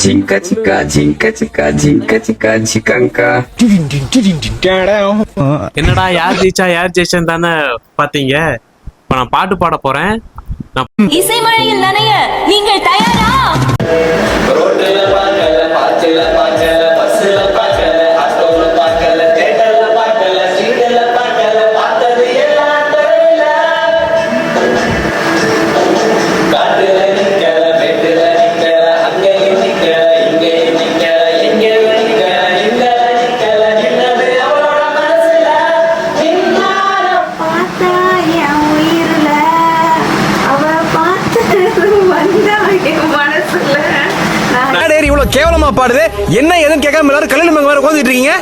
Chinka chika, chinka chika, chinka chika, chikanka. என்னடா யார் ஜெயிச்சேன்னு தானே பாத்தீங்க. இப்ப நான் பாட்டு பாட போறேன். இசைமழையில் நனைய நீங்கள் தயாரா? கேவலமா பாடுது என்ன எதுன்னு கேட்காம எல்லாரும் கல்யாணம் வேற உட்காந்துட்டு இருக்கீங்க.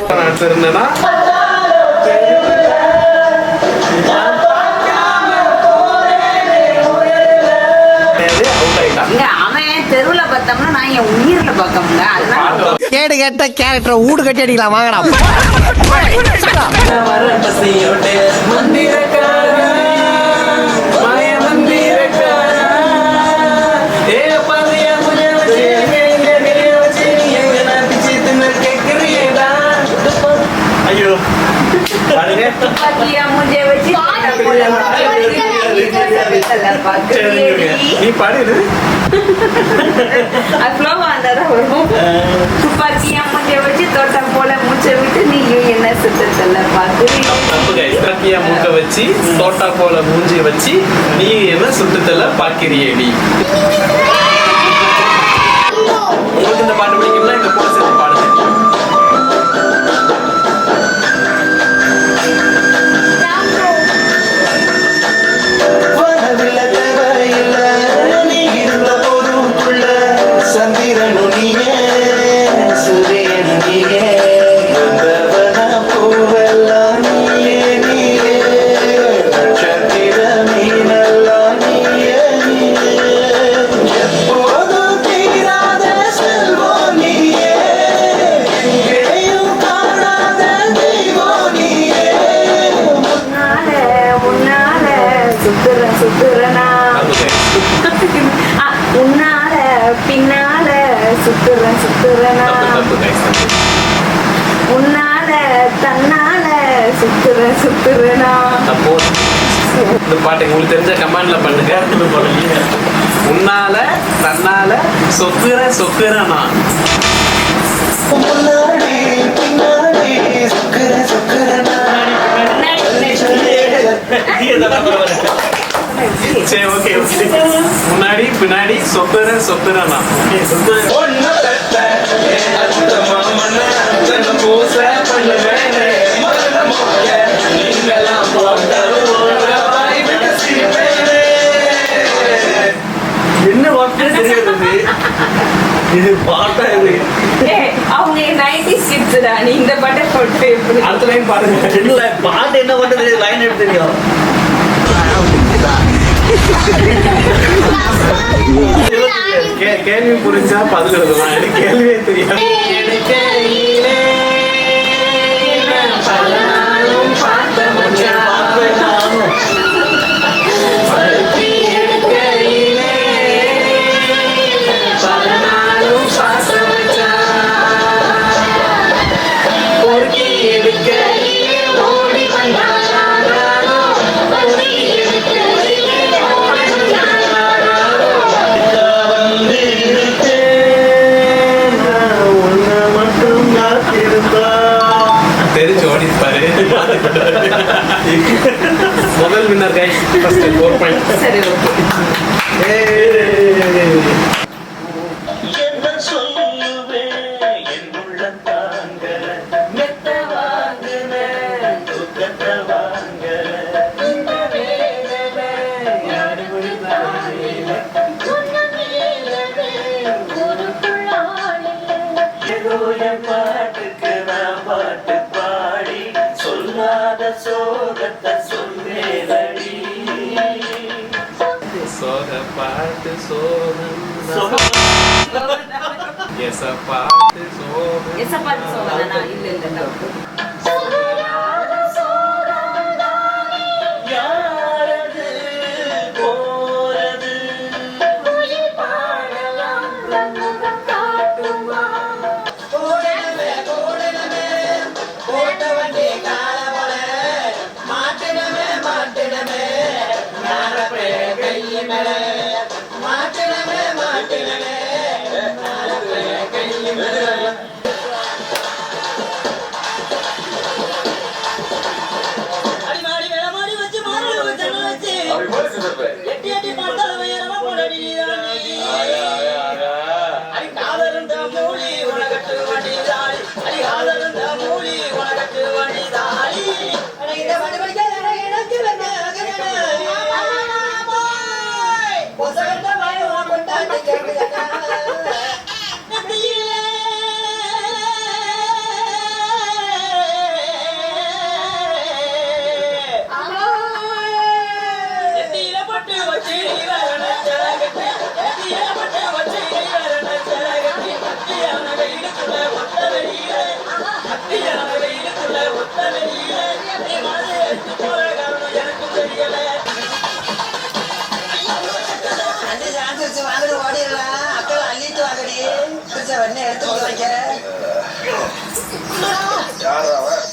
தெருவுல பார்த்தோம்னா நான் என் உயிரில பார்க்கமுங்க. அதனால கேடு கேட்ட கேரக்டர் ஊடு கட்டி அடிக்கலாம் வாங்கடா. துப்பாக்கியா மூஞ்ச வச்சு தோட்டம் போல மூச்சை விட்டு நீயும் என்ன சுத்தத்துல பாக்குறியா மூக்க வச்சு தோட்டா போல மூஞ்சி வச்சு நீ என்ன சுத்தத்துல பாக்கிறியே நீ. உங்களுக்கு இந்த பாட்டு பிடிக்கும்னா இந்த கூட சேர்த்து பாடுங்க. உன்னால பின்னால சுத்துறனா உன்னால தன்னால சுத்துறனா. இந்த பாட்டு உங்களுக்கு தெரிஞ்ச கமெண்ட்ல பண்ணுங்க. உன்னால தன்னால சொக்குறனா சரி ஓகே ஓகே. முன்னாடி பின்னாடி சொத்துறனா என்ன வார்த்தை தெரியாது. இது பாட்டா இது அவங்க 90s kids டா. நீ இந்த பாட்டை போட்டு எப்படி அடுத்த லைன் பாருங்க. இல்ல பாட்டு என்ன பண்றது லைன் எடுத்து தெரியும். கேள்வி புரிஞ்சா பதில் எழுதலாம். எனக்கு கேள்வியே தெரியாது. முதல் வின்னர் गाइस ஃபர்ஸ்ட் 4 பாயிண்ட். சரி ஓகே. என்ன சொல்லுவே என் உள்ளம் தாங்க மெத்த வாங்குன துக்கத்த வாங்க இந்த வேதனை யாரு விடுதாயில ஒரு புள்ளாளே ஏதோ என் பாட்டுக்கு நான் பாட்டு பாடி சொல்லாத சோகத்தை சொல்வேலடி. சோக பாட்டு சோகம் எச பாட்டு சோகம் எசப்பாட்டு சோகனா இல்ல யாரது போறது காட்டும் யார் அவன்